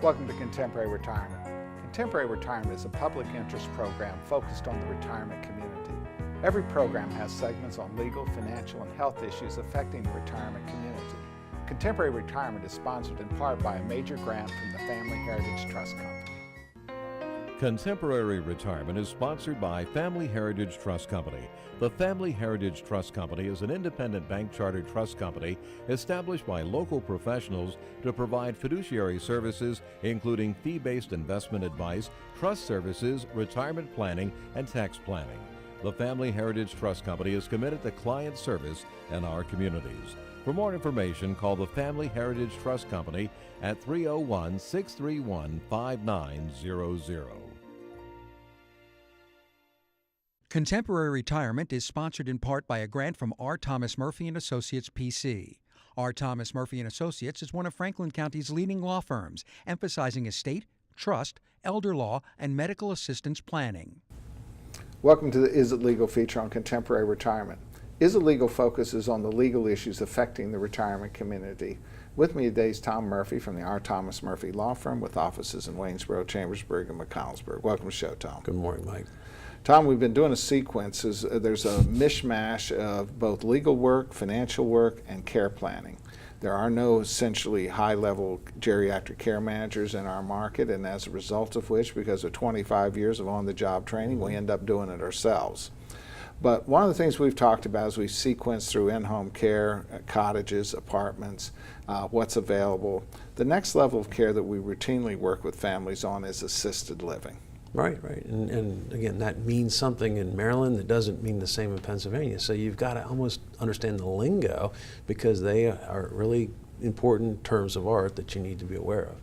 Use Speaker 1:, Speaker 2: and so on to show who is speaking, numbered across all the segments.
Speaker 1: Welcome to Contemporary Retirement. Contemporary Retirement is a public interest program focused on the retirement community. Every program has segments on legal, financial, and health issues affecting the retirement community. Contemporary Retirement is sponsored in part by a major grant from the Family Heritage Trust Company.
Speaker 2: Contemporary Retirement is sponsored by Family Heritage Trust Company. The Family Heritage Trust Company is an independent bank chartered trust company established by local professionals to provide fiduciary services including fee-based investment advice, trust services, retirement planning, and tax planning. The Family Heritage Trust Company is committed to client service in our communities. For more information, call the Family Heritage Trust Company at 301-631-5900.
Speaker 3: Contemporary Retirement is sponsored in part by a grant from R. Thomas Murphy & Associates, P.C. R. Thomas Murphy & Associates is one of Franklin County's leading law firms, emphasizing estate, trust, elder law, and medical assistance planning.
Speaker 1: Welcome to the Is It Legal feature on Contemporary Retirement. Is It Legal focuses on the legal issues affecting the retirement community. With me today is Tom Murphy from the R. Thomas Murphy Law Firm with offices in Waynesboro, Chambersburg, and McConnellsburg. Welcome to the show, Tom.
Speaker 4: Good morning, Mike.
Speaker 1: Tom, we've been doing a sequence. There's a mishmash of both legal work, financial work, and care planning. There are no essentially high-level geriatric care managers in our market, and as a result of which, because of 25 years of on-the-job training, we end up doing it ourselves. But one of the things we've talked about as we sequence through in-home care, cottages, apartments, what's available. The next level of care that we routinely work with families on is assisted living.
Speaker 4: Right. And again, that means something in Maryland that doesn't mean the same in Pennsylvania. So you've got to almost understand the lingo because they are really important terms of art that you need to be aware of.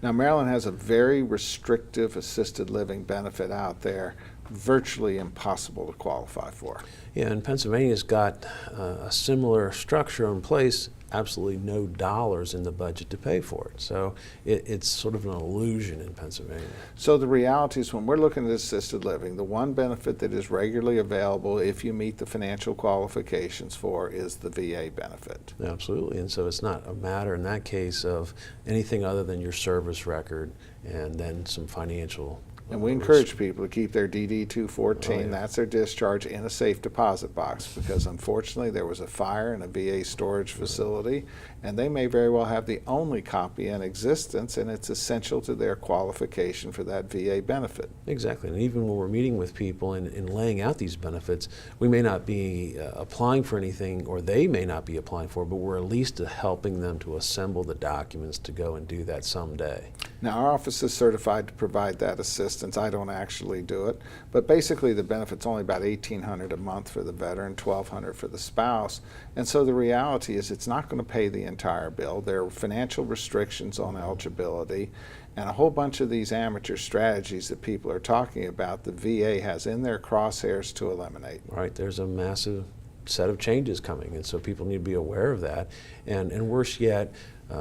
Speaker 1: Now, Maryland has a very restrictive assisted living benefit out there, virtually impossible to qualify for.
Speaker 4: Yeah, and Pennsylvania's got a similar structure in place, absolutely no dollars in the budget to pay for it. So it's sort of an illusion in Pennsylvania.
Speaker 1: So the reality is when we're looking at assisted living, the one benefit that is regularly available if you meet the financial qualifications for is the VA benefit.
Speaker 4: Absolutely, and so it's not a matter in that case of anything other than your service record and then some financial
Speaker 1: and we encourage people to keep their DD-214,
Speaker 4: Oh, yeah.
Speaker 1: that's their discharge, in a safe deposit box because unfortunately there was a fire in a VA storage facility and they may very well have the only copy in existence and it's essential to their qualification for that VA benefit.
Speaker 4: Exactly, and even when we're meeting with people and laying out these benefits, we may not be applying for anything or they may not be applying for, but we're at least helping them to assemble the documents to go and do that someday.
Speaker 1: Now our office is certified to provide that assistance. I don't actually do it, but basically the benefit's only about $1,800 a month for the veteran, $1,200 for the spouse, and so the reality is it's not going to pay the entire bill. There are financial restrictions on eligibility, and a whole bunch of these amateur strategies that people are talking about, the VA has in their crosshairs to eliminate.
Speaker 4: Right, there's a massive set of changes coming, and so people need to be aware of that, and worse yet,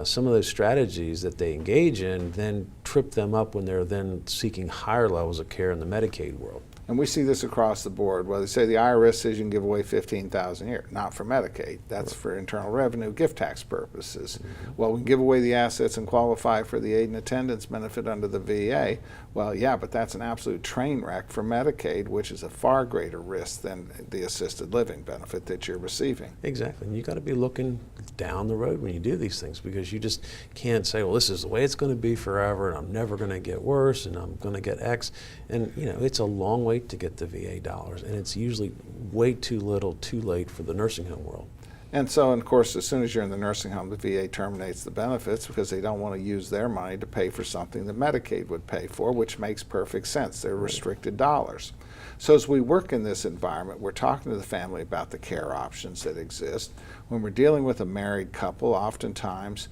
Speaker 4: some of those strategies that they engage in then trip them up when they're then seeking higher levels of care in the Medicaid world.
Speaker 1: And we see this across the board, where they say the IRS says you can give away $15,000 a year. Not for Medicaid. That's for Internal Revenue, gift tax purposes. Well, we can give away the assets and qualify for the aid and attendance benefit under the VA. Well, yeah, but that's an absolute train wreck for Medicaid, which is a far greater risk than the assisted living benefit that you're receiving.
Speaker 4: Exactly, and you got to be looking down the road when you do these things because you just can't say, well, this is the way it's going to be forever and I'm never going to get worse and I'm going to get X. And you know, it's a long way to get the VA dollars, and it's usually way too little, too late for the nursing home world.
Speaker 1: And so, of course, as soon as you're in the nursing home, the VA terminates the benefits because they don't want to use their money to pay for something that Medicaid would pay for, which makes perfect sense. They're restricted dollars. So as we work in this environment, we're talking to the family about the care options that exist. When we're dealing with a married couple, oftentimes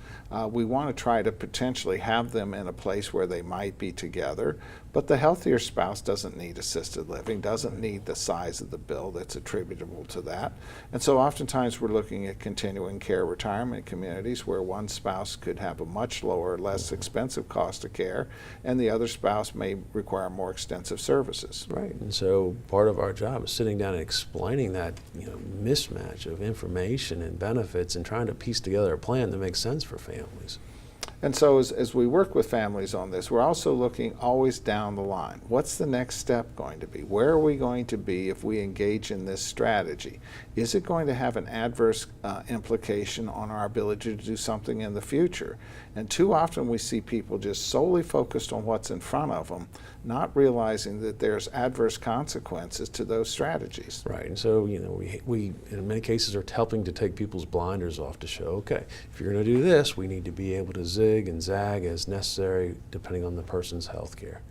Speaker 1: we want to try to potentially have them in a place where they might be together, but the healthier spouse doesn't need assisted living, doesn't need the size of the bill that's attributable to that. And so oftentimes we're looking at continuing care retirement communities where one spouse could have a much lower, less expensive cost of care, and the other spouse may require more extensive services.
Speaker 4: Right, and so part of our job is sitting down and explaining that mismatch of information and benefits and trying to piece together a plan that makes sense for families.
Speaker 1: And so as we work with families on this, we're also looking always down the line. What's the next step going to be? Where are we going to be if we engage in this strategy? Is it going to have an adverse implication on our ability to do something in the future? And too often we see people just solely focused on what's in front of them, not realizing that there's adverse consequences to those strategies.
Speaker 4: Right, and so, you know, we in many cases are helping to take people's blinders off to show, okay, if you're going to do this, we need to be able to zig and zag as necessary depending on the person's health care.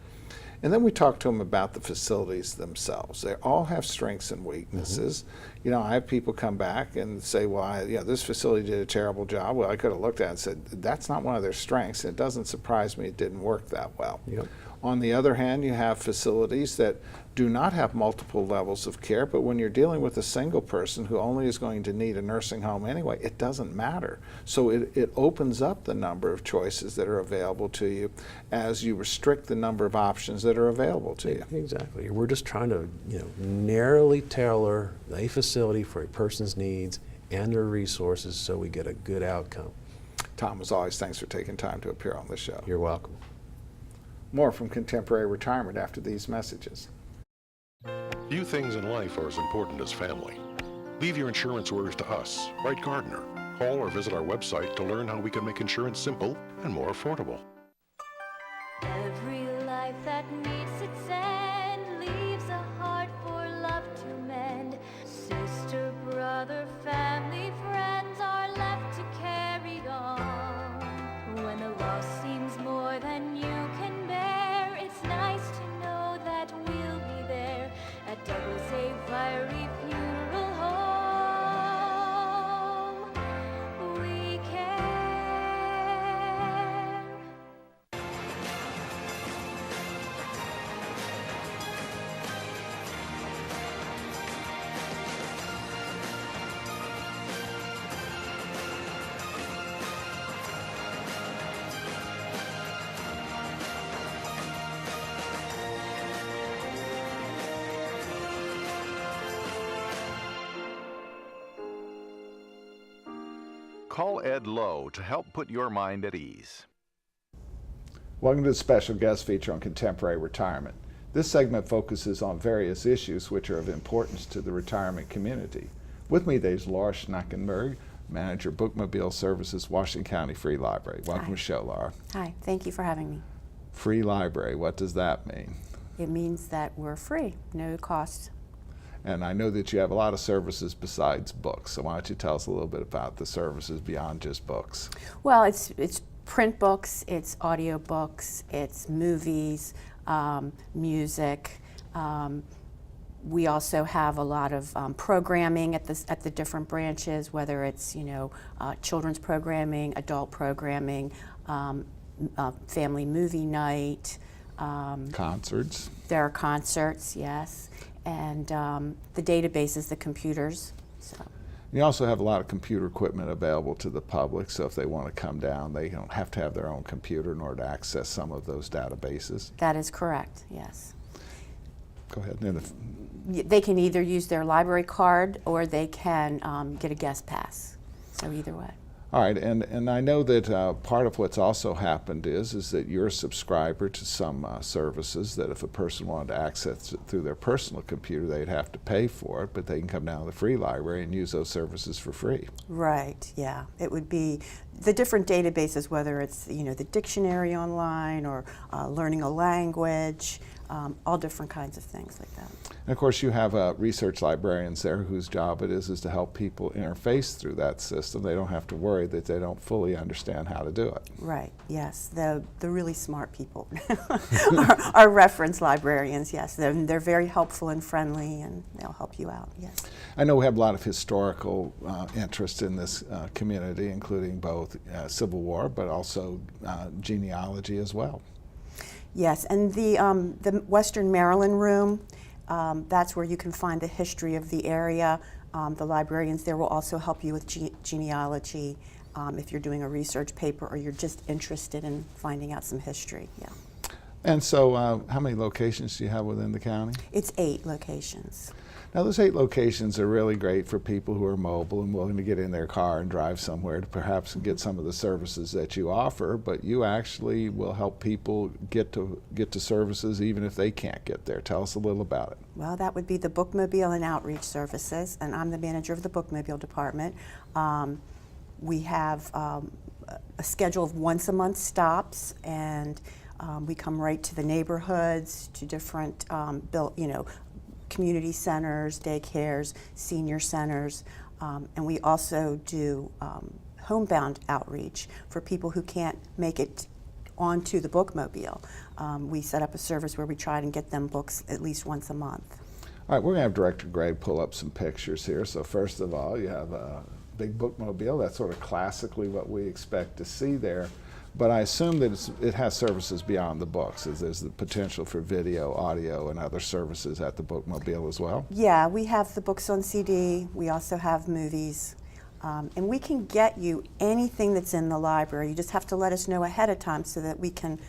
Speaker 1: And then we talk to them about the facilities themselves. They all have strengths and weaknesses. You know, I have people come back and say, well, this facility did a terrible job. Well, I could have looked at it and said, that's not one of their strengths. It doesn't surprise me it didn't work that well.
Speaker 4: Yep.
Speaker 1: On the other hand, you have facilities that do not have multiple levels of care, but when you're dealing with a single person who only is going to need a nursing home anyway, it doesn't matter. So it opens up the number of choices that are available to you as you restrict the number of options that are available to you.
Speaker 4: Exactly. We're just trying to, you know, narrowly tailor a facility for a person's needs and their resources so we get a good outcome.
Speaker 1: Tom, as always, thanks for taking time to appear on the show.
Speaker 4: You're welcome.
Speaker 1: More from Contemporary Retirement after these messages.
Speaker 5: Few things in life are as important as family. Leave your insurance worries to us. Write Gardner. Call or visit our website to learn how we can make insurance simple and more affordable.
Speaker 6: Every life that meets its end leaves a heart for love to mend. Sister, brother, family, friends are left to carry on. When the loss seems more than you can bear, it's nice to know that we'll be there at Douglas A. Fiery Funeral Home. We care.
Speaker 7: Call Ed Lowe to help put your mind at ease.
Speaker 1: Welcome to the special guest feature on Contemporary Retirement. This segment focuses on various issues which are of importance to the retirement community. With me today is Laura Schnackenberg, Manager Bookmobile Services, Washington County Free Library. Welcome to the show, Laura.
Speaker 8: Hi, thank you for having me.
Speaker 1: Free library, what does that mean?
Speaker 8: It means that we're free, no cost.
Speaker 1: And I know that you have a lot of services besides books, so why don't you tell us a little bit about the services beyond just books?
Speaker 8: Well, it's print books, it's audio books, it's movies, music. We also have a lot of programming at the different branches, whether it's children's programming, adult programming, family movie night.
Speaker 1: Concerts.
Speaker 8: There are concerts, yes. And the database is the computers. So.
Speaker 1: You also have a lot of computer equipment available to the public, so if they want to come down, they don't have to have their own computer in order to access some of those databases.
Speaker 8: That is correct, yes.
Speaker 1: Go ahead.
Speaker 8: They can either use their library card or they can get a guest pass, so either way.
Speaker 1: All right, and I know that part of what's also happened is that you're a subscriber to some services that if a person wanted to access it through their personal computer, they'd have to pay for it, but they can come down to the free library and use those services for free.
Speaker 8: Right, yeah. It would be the different databases, whether it's the dictionary online or learning a language, all different kinds of things like that.
Speaker 1: And of course you have research librarians there whose job it is to help people interface through that system. They don't have to worry that they don't fully understand how to do it.
Speaker 8: Right, yes. The really smart people are reference librarians, yes. They're very helpful and friendly and they'll help you out, yes.
Speaker 1: I know we have a lot of historical interest in this community, including both Civil War but also genealogy as well.
Speaker 8: Yes, and the Western Maryland room, that's where you can find the history of the area. The librarians there will also help you with genealogy if you're doing a research paper or you're just interested in finding out some history. Yeah.
Speaker 1: And so how many locations do you have within the county?
Speaker 8: It's 8 locations.
Speaker 1: Now, those 8 locations are really great for people who are mobile and willing to get in their car and drive somewhere to perhaps get some of the services that you offer, but you actually will help people get to services even if they can't get there. Tell us a little about it.
Speaker 8: Well, that would be the Bookmobile and Outreach Services, and I'm the manager of the Bookmobile department. We have a schedule of once-a-month stops, and we come right to the neighborhoods, to different community centers, daycares, senior centers, and we also do homebound outreach for people who can't make it onto the Bookmobile. We set up a service where we try and get them books at least once a month.
Speaker 1: All right, we're going to have Director Gregg pull up some pictures here. So first of all, you have a big Bookmobile. That's sort of classically what we expect to see there. But I assume that it has services beyond the books, as there's the potential for video, audio, and other services at the Bookmobile as well.
Speaker 8: Yeah, we have the books on CD. We also have movies. And we can get you anything that's in the library. You just have to let us know ahead of time so that we can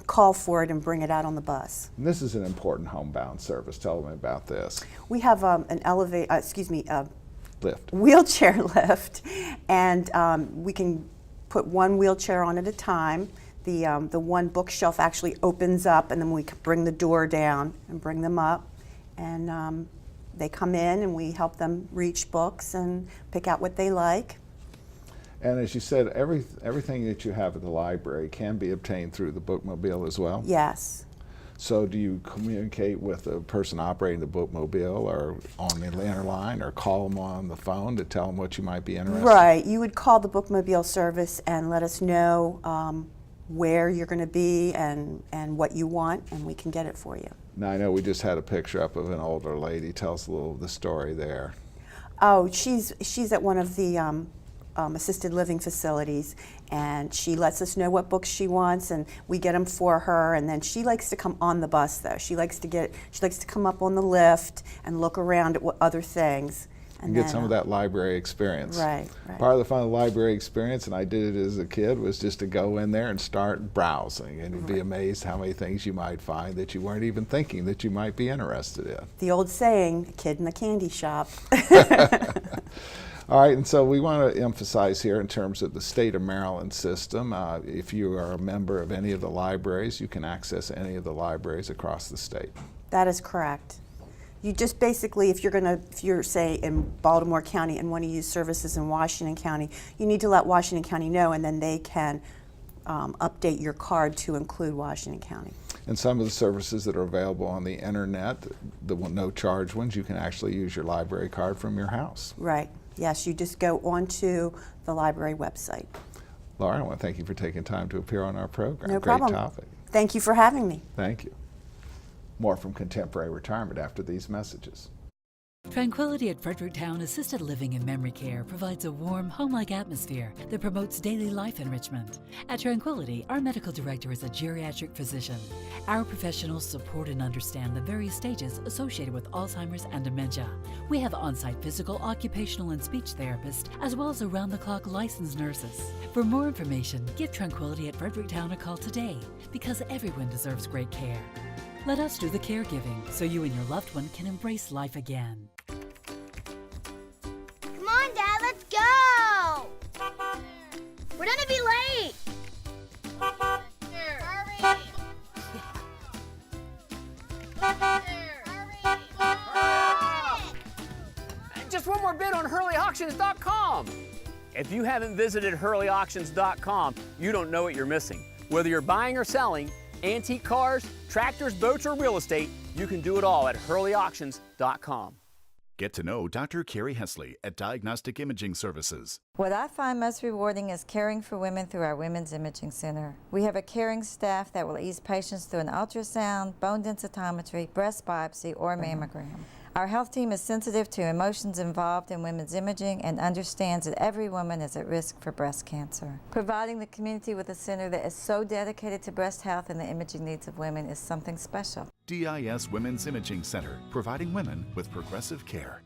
Speaker 8: call for it and bring it out on the bus.
Speaker 1: And this is an important homebound service. Tell them about this.
Speaker 8: We have a
Speaker 1: Lift.
Speaker 8: wheelchair lift, and we can put one wheelchair on at a time. The one bookshelf actually opens up, and then we can bring the door down and bring them up, and they come in and we help them reach books and pick out what they like.
Speaker 1: And as you said, everything that you have at the library can be obtained through the Bookmobile as well?
Speaker 8: Yes.
Speaker 1: So do you communicate with the person operating the Bookmobile or on the landline, or call them on the phone to tell them what you might be interested in?
Speaker 8: Right. You would call the Bookmobile service and let us know where you're going to be and what you want, and we can get it for you.
Speaker 1: Now, I know we just had a picture up of an older lady. Tell us a little of the story there.
Speaker 8: Oh, she's at one of the assisted living facilities, and she lets us know what books she wants, and we get them for her. And then she likes to come on the bus, though. She likes to come up on the lift and look around at what other things.
Speaker 1: And get some of that library experience.
Speaker 8: Right, right.
Speaker 1: Part of the fun of the library experience, and I did it as a kid, was just to go in there and start browsing, and you'd be amazed how many things you might find that you weren't even thinking that you might be interested in.
Speaker 8: The old saying, a kid in the candy shop.
Speaker 1: All right, and so we want to emphasize here in terms of the state of Maryland system, if you are a member of any of the libraries, you can access any of the libraries across the state.
Speaker 8: That is correct. You just basically, if you're say in Baltimore County and want to use services in Washington County, you need to let Washington County know, and then they can update your card to include Washington County.
Speaker 1: And some of the services that are available on the internet, the no-charge ones, you can actually use your library card from your house.
Speaker 8: Right. Yes, you just go onto the library website.
Speaker 1: Laura, I want to thank you for taking time to appear on our program.
Speaker 8: No problem.
Speaker 1: Great topic.
Speaker 8: Thank you for having me.
Speaker 1: Thank you. More from Contemporary Retirement after these messages.
Speaker 9: Tranquility at Fredericktown Assisted Living and Memory Care provides a warm, home-like atmosphere that promotes daily life enrichment. At Tranquility, our medical director is a geriatric physician. Our professionals support and understand the various stages associated with Alzheimer's and dementia. We have on-site physical, occupational, and speech therapists, as well as around-the-clock licensed nurses. For more information, give Tranquility at Fredericktown a call today, because everyone deserves great care. Let us do the caregiving so you and your loved one can embrace life again.
Speaker 6: Come on, Dad, let's go! We're gonna be late! Hurry!
Speaker 10: Just one more bid on HurleyAuctions.com. If you haven't visited HurleyAuctions.com, you don't know what you're missing. Whether you're buying or selling, antique cars, tractors, boats, or real estate, you can do it all at HurleyAuctions.com.
Speaker 11: Get to know Dr. Carrie Hesley at Diagnostic Imaging Services.
Speaker 12: What I find most rewarding is caring for women through our Women's Imaging Center. We have a caring staff that will ease patients through an ultrasound, bone densitometry, breast biopsy, or mammogram. Our health team is sensitive to emotions involved in women's imaging and understands that every woman is at risk for breast cancer. Providing the community with a center that is so dedicated to breast health and the imaging needs of women is something special.
Speaker 11: DIS Women's Imaging Center, providing women with progressive care.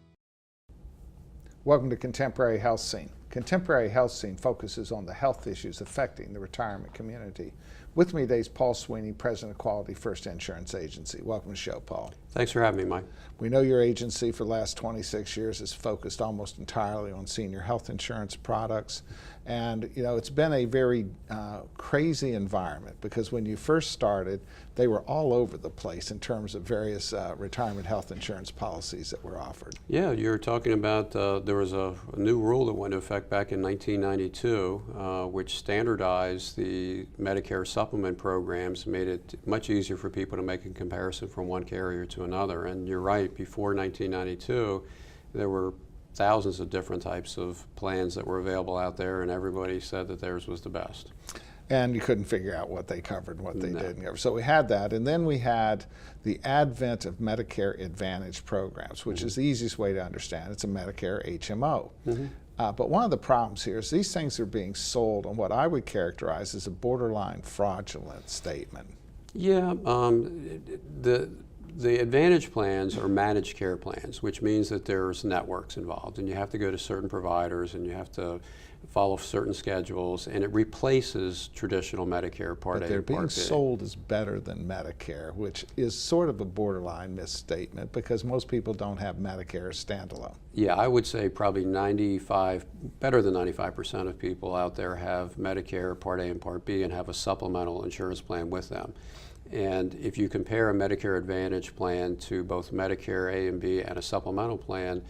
Speaker 1: Welcome to Contemporary Health Scene. Contemporary Health Scene focuses on the health issues affecting the retirement community. With me today is Paul Sweeney, President of Quality First Insurance Agency. Welcome to the show, Paul.
Speaker 4: Thanks for having me, Mike.
Speaker 1: We know your agency for the last 26 years is focused almost entirely on senior health insurance products. And you know, it's been a very crazy environment because when you first started, they were all over the place in terms of various retirement health insurance policies that were offered.
Speaker 4: Yeah, you're talking about there was a new rule that went into effect back in 1992, which standardized the Medicare supplement programs, made it much easier for people to make a comparison from one carrier to another. And you're right, before 1992, there were thousands of different types of plans that were available out there, and everybody said that theirs was the best.
Speaker 1: And you couldn't figure out what they covered and what they didn't cover. So we had that, and then we had the advent of Medicare Advantage programs, which is the easiest way to understand. It's a Medicare HMO. But one of the problems here is these things are being sold on what I would characterize as a borderline fraudulent statement.
Speaker 4: Yeah, the Advantage plans are managed care plans, which means that there's networks involved, and you have to go to certain providers, and you have to follow certain schedules, and it replaces traditional Medicare Part A and Part B.
Speaker 1: But they're being sold as better than Medicare, which is sort of a borderline misstatement because most people don't have Medicare standalone.
Speaker 4: Yeah, I would say probably better than 95% of people out there have Medicare Part A and Part B and have a supplemental insurance plan with them. And if you compare a Medicare Advantage plan to both Medicare A and B and a supplemental plan,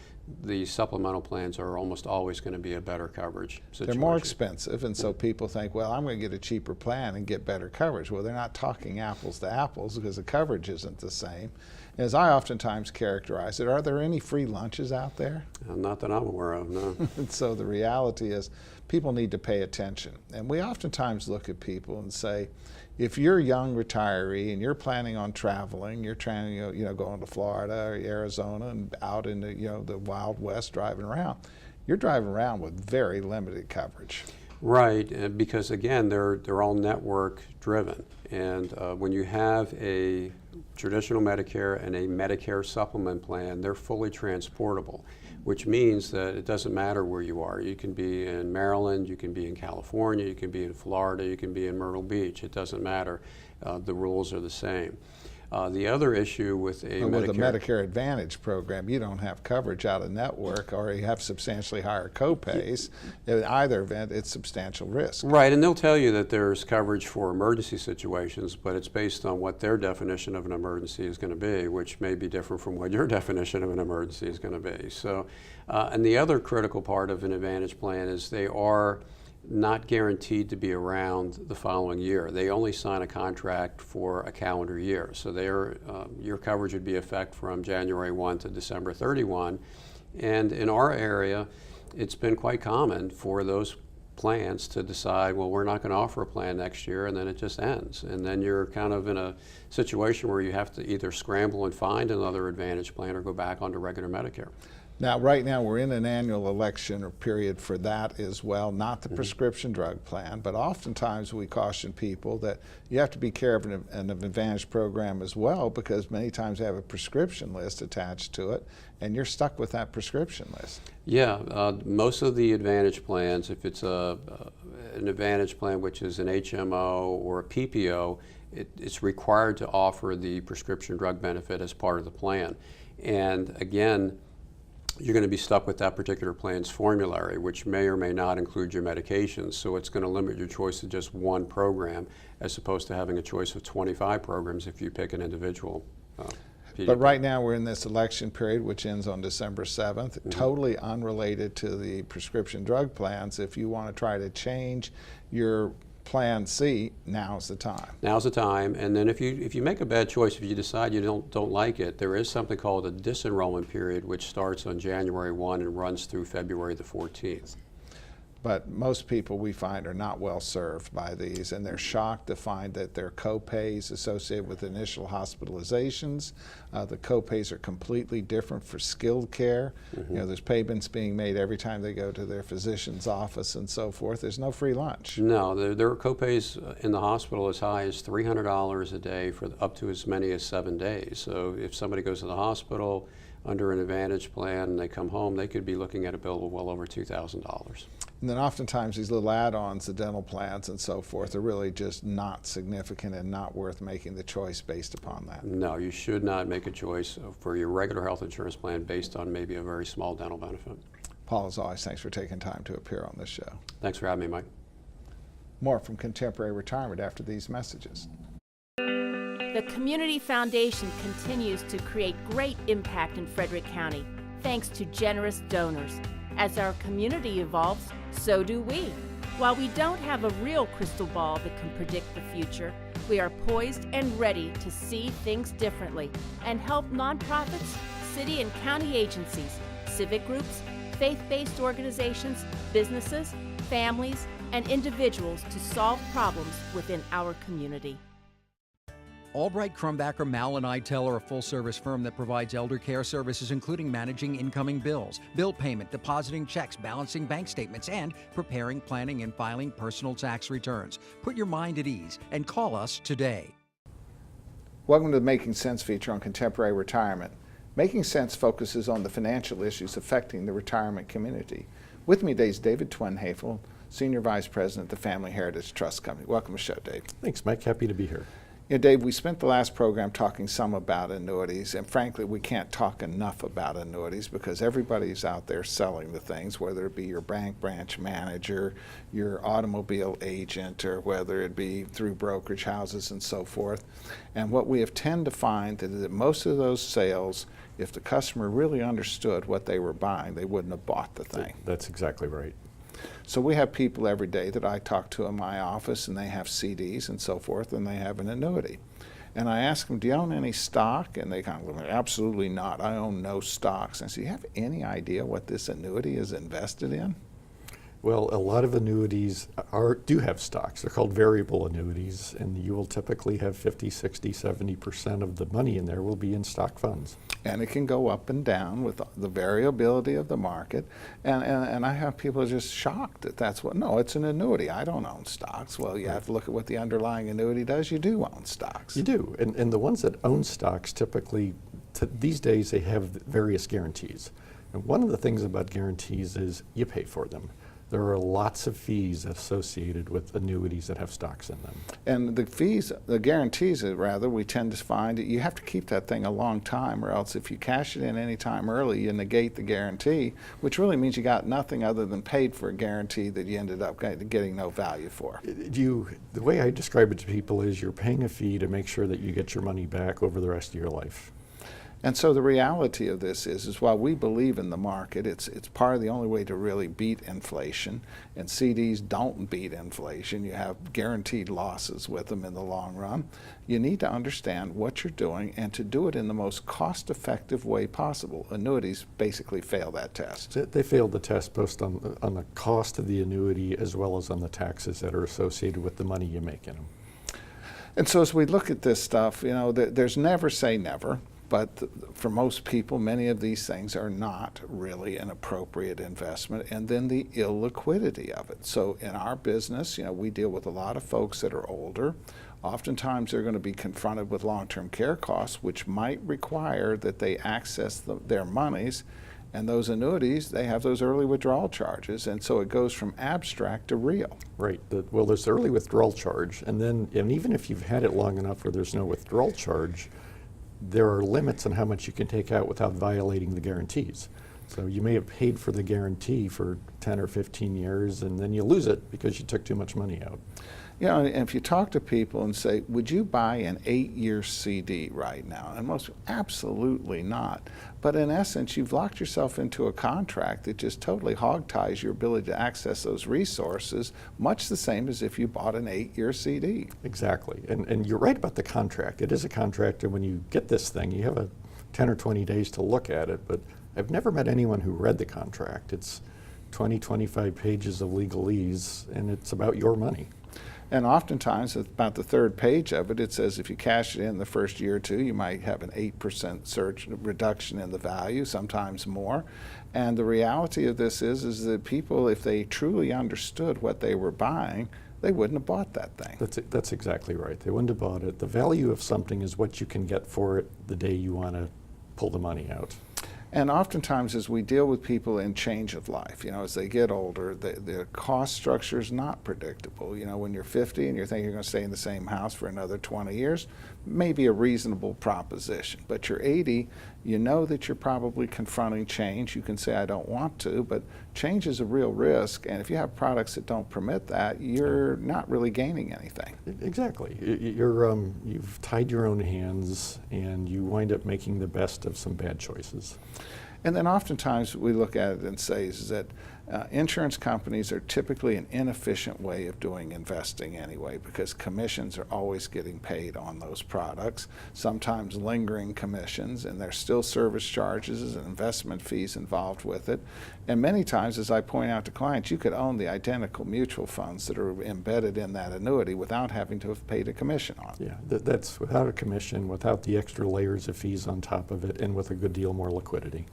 Speaker 4: the supplemental plans are almost always going to be a better coverage situation.
Speaker 1: They're more expensive, and so people think, well, I'm going to get a cheaper plan and get better coverage. Well, they're not talking apples to apples because the coverage isn't the same. As I oftentimes characterize it, are there any free lunches out there?
Speaker 4: Not that I'm aware of, no.
Speaker 1: And so the reality is people need to pay attention. And we oftentimes look at people and say, if you're a young retiree and you're planning on traveling, you're trying, going to Florida or Arizona and out in the Wild West driving around, you're driving around with very limited coverage.
Speaker 4: Right, because again, they're all network driven. And when you have a traditional Medicare and a Medicare supplement plan, they're fully transportable, which means that it doesn't matter where you are. You can be in Maryland, you can be in California, you can be in Florida, you can be in Myrtle Beach. It doesn't matter. The rules are the same. The other issue with a
Speaker 1: Medicare Advantage program, you don't have coverage out of network, or you have substantially higher co-pays. In either event, it's substantial risk.
Speaker 4: Right, and they'll tell you that there's coverage for emergency situations, but it's based on what their definition of an emergency is going to be, which may be different from what your definition of an emergency is going to be. So, and the other critical part of an Advantage plan is they are not guaranteed to be around the following year. They only sign a contract for a calendar year. So your coverage would be effect from January 1 to December 31. And in our area, it's been quite common for those plans to decide, well, we're not going to offer a plan next year, and then it just ends. And then you're kind of in a situation where you have to either scramble and find another Advantage plan or go back onto regular Medicare.
Speaker 1: Now, right now, we're in an annual election or period for that as well, not the prescription drug plan, but oftentimes we caution people that you have to be careful of an Advantage program as well, because many times they have a prescription list attached to it, and you're stuck with that prescription list.
Speaker 4: Yeah, most of the Advantage plans, if it's an Advantage plan which is an HMO or a PPO, it's required to offer the prescription drug benefit as part of the plan. And again, you're going to be stuck with that particular plan's formulary, which may or may not include your medications. So it's going to limit your choice to just one program, as opposed to having a choice of 25 programs if you pick an individual.
Speaker 1: But right now we're in this election period, which ends on December 7th, totally unrelated to the prescription drug plans. If you want to try to change your Plan C, now's the time.
Speaker 4: Now's the time, and then if you make a bad choice, if you decide you don't like it, there is something called a disenrollment period, which starts on January 1 and runs through February the 14th.
Speaker 1: But most people we find are not well served by these, and they're shocked to find that their co-pays associated with initial hospitalizations, the co-pays are completely different for skilled care. There's payments being made every time they go to their physician's office and so forth. There's no free lunch.
Speaker 4: No, there are co-pays in the hospital as high as $300 a day for up to as many as 7 days. So if somebody goes to the hospital,
Speaker 13: under an Advantage plan and they come home, they could be looking at a bill of well over $2,000.
Speaker 1: And then oftentimes these little add-ons, the dental plans and so forth, are really just not significant and not worth making the choice based upon that.
Speaker 13: No, you should not make a choice for your regular health insurance plan based on maybe a very small dental benefit.
Speaker 1: Paul, as always, thanks for taking time to appear on this show.
Speaker 13: Thanks for having me, Mike.
Speaker 1: More from Contemporary Retirement after these messages.
Speaker 14: The Community Foundation continues to create great impact in Frederick County, thanks to generous donors. As our community evolves, so do we. While we don't have a real crystal ball that can predict the future, we are poised and ready to see things differently and help nonprofits, city and county agencies, civic groups, faith-based organizations, businesses, families, and individuals to solve problems within our community.
Speaker 3: Albright, Crumbacher, Mal, and Idtel are a full-service firm that provides elder care services including managing incoming bills, bill payment, depositing checks, balancing bank statements, and preparing, planning, and filing personal tax returns. Put your mind at ease and call us today.
Speaker 1: Welcome to the Making Sense feature on Contemporary Retirement. Making Sense focuses on the financial issues affecting the retirement community. With me today is David Twenhafel, Senior Vice President of the Family Heritage Trust Company. Welcome to the show, Dave.
Speaker 15: Thanks, Mike. Happy to be here.
Speaker 1: You know, Dave, we spent the last program talking some about annuities, and frankly, we can't talk enough about annuities because everybody's out there selling the things, whether it be your bank branch manager, your automobile agent, or whether it be through brokerage houses and so forth. And what we have tend to find is that most of those sales, if the customer really understood what they were buying, they wouldn't have bought the thing.
Speaker 15: That's exactly right.
Speaker 1: So we have people every day that I talk to in my office, and they have CDs and so forth, and they have an annuity. And I ask them, do you own any stock? And they kind of look like, absolutely not. I own no stocks. And I say, do you have any idea what this annuity is invested in?
Speaker 15: Well, a lot of annuities do have stocks. They're called variable annuities, and you will typically have 50, 60, 70% of the money in there will be in stock funds.
Speaker 1: And it can go up and down with the variability of the market. And I have people just shocked that that's what, no, it's an annuity. I don't own stocks. Well, you have to look at what the underlying annuity does. You do own stocks.
Speaker 15: You do. And the ones that own stocks typically, these days, they have various guarantees. And one of the things about guarantees is you pay for them. There are lots of fees associated with annuities that have stocks in them.
Speaker 1: And the fees, the guarantees rather, we tend to find that you have to keep that thing a long time, or else if you cash it in any time early, you negate the guarantee, which really means you got nothing other than paid for a guarantee that you ended up getting no value for.
Speaker 15: The way I describe it to people is you're paying a fee to make sure that you get your money back over the rest of your life.
Speaker 1: And so the reality of this is while we believe in the market, it's part of the only way to really beat inflation. And CDs don't beat inflation. You have guaranteed losses with them in the long run. You need to understand what you're doing and to do it in the most cost-effective way possible. Annuities basically fail that test.
Speaker 15: They failed the test both on the cost of the annuity as well as on the taxes that are associated with the money you make in them.
Speaker 1: And so as we look at this stuff, you know, there's never say never. But for most people, many of these things are not really an appropriate investment, and then the illiquidity of it. So in our business, you know, we deal with a lot of folks that are older. Oftentimes they're going to be confronted with long-term care costs, which might require that they access their monies. And those annuities, they have those early withdrawal charges, and so it goes from abstract to real.
Speaker 15: Right. Well, there's the early withdrawal charge, and even if you've had it long enough where there's no withdrawal charge, there are limits on how much you can take out without violating the guarantees. So you may have paid for the guarantee for 10 or 15 years, and then you lose it because you took too much money out.
Speaker 1: You know, and if you talk to people and say, would you buy an 8-year CD right now? And most, absolutely not. But in essence, you've locked yourself into a contract that just totally hogties your ability to access those resources, much the same as if you bought an 8-year CD.
Speaker 15: Exactly. And you're right about the contract. It is a contract, and when you get this thing, you have 10 or 20 days to look at it. But I've never met anyone who read the contract. It's 20, 25 pages of legalese, and it's about your money.
Speaker 1: And oftentimes, at about the third page of it, it says if you cash it in the first year or two, you might have an 8% surge reduction in the value, sometimes more. And the reality of this is that people, if they truly understood what they were buying, they wouldn't have bought that thing.
Speaker 15: That's exactly right. They wouldn't have bought it. The value of something is what you can get for it the day you want to pull the money out.
Speaker 1: And oftentimes as we deal with people in change of life, you know, as they get older, the cost structure is not predictable. You know, when you're 50 and you're thinking you're going to stay in the same house for another 20 years, maybe a reasonable proposition. But you're 80, you know that you're probably confronting change. You can say, I don't want to, but change is a real risk. And if you have products that don't permit that, you're not really gaining anything.
Speaker 15: Exactly. You've tied your own hands and you wind up making the best of some bad choices.
Speaker 1: And then oftentimes we look at it and say is that insurance companies are typically an inefficient way of doing investing anyway, because commissions are always getting paid on those products, sometimes lingering commissions, and there's still service charges and investment fees involved with it. And many times, as I point out to clients, you could own the identical mutual funds that are embedded in that annuity without having to have paid a commission on it.
Speaker 15: Yeah, that's without a commission, without the extra layers of fees on top of it, and with a good deal more liquidity.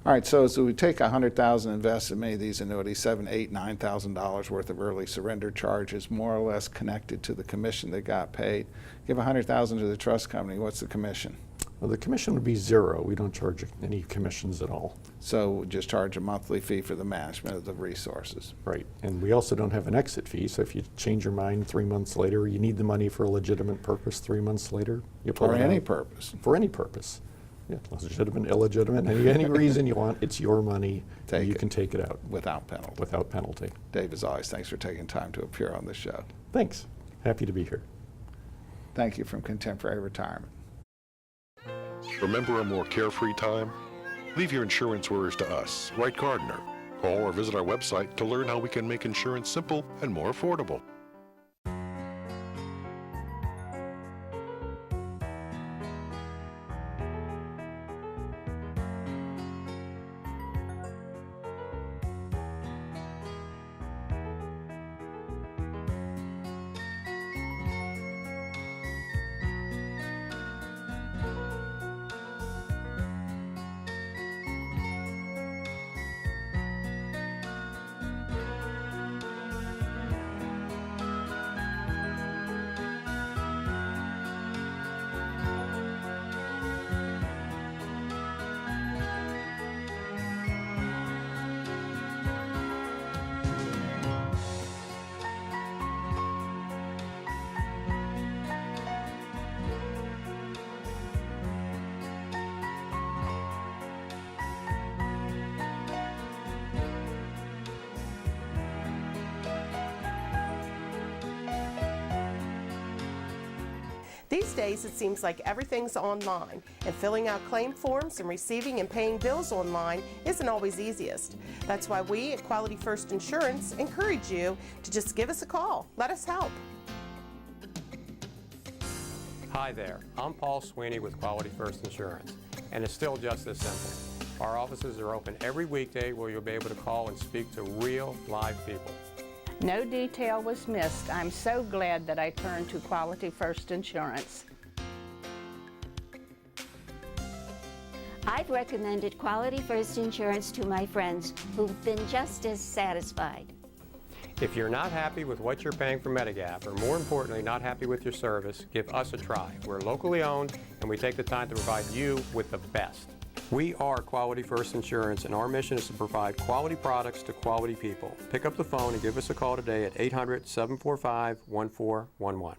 Speaker 1: All right, so we take $100,000 invested in many of these annuities, $7,000, $8,000, $9,000 worth of early surrender charges, more or less connected to the commission that got paid. Give $100,000 to the trust company. What's the commission?
Speaker 15: Well, the commission would be zero. We don't charge any commissions at all.
Speaker 1: So we just charge a monthly fee for the management of the resources.
Speaker 15: Right, and we also don't have an exit fee. So if you change your mind 3 months later, you need the money for a legitimate purpose 3 months later, you pull it out.
Speaker 1: For any purpose.
Speaker 15: For any purpose. Yeah, legitimate, illegitimate, any reason you want, it's your money. You can take it out.
Speaker 1: Without penalty.
Speaker 15: Without penalty.
Speaker 1: Dave, as always, thanks for taking time to appear on the show.
Speaker 15: Thanks. Happy to be here.
Speaker 1: Thank you from Contemporary Retirement.
Speaker 5: Remember a more carefree time? Leave your insurance worries to us, Wright Gardner. Call or visit our website to learn how we can make insurance simple and more affordable.
Speaker 16: These days, it seems like everything's online, and filling out claim forms and receiving and paying bills online isn't always easiest. That's why we at Quality First Insurance encourage you to just give us a call. Let us help.
Speaker 17: Hi there, I'm Paul Sweeney with Quality First Insurance, and it's still just this simple. Our offices are open every weekday where you'll be able to call and speak to real, live people.
Speaker 18: No detail was missed. I'm so glad that I turned to Quality First Insurance.
Speaker 19: I've recommended Quality First Insurance to my friends who've been just as satisfied.
Speaker 17: If you're not happy with what you're paying for Medigap, or more importantly, not happy with your service, give us a try. We're locally owned, and we take the time to provide you with the best. We are Quality First Insurance, and our mission is to provide quality products to quality people. Pick up the phone and give us a call today at 800-745-1411.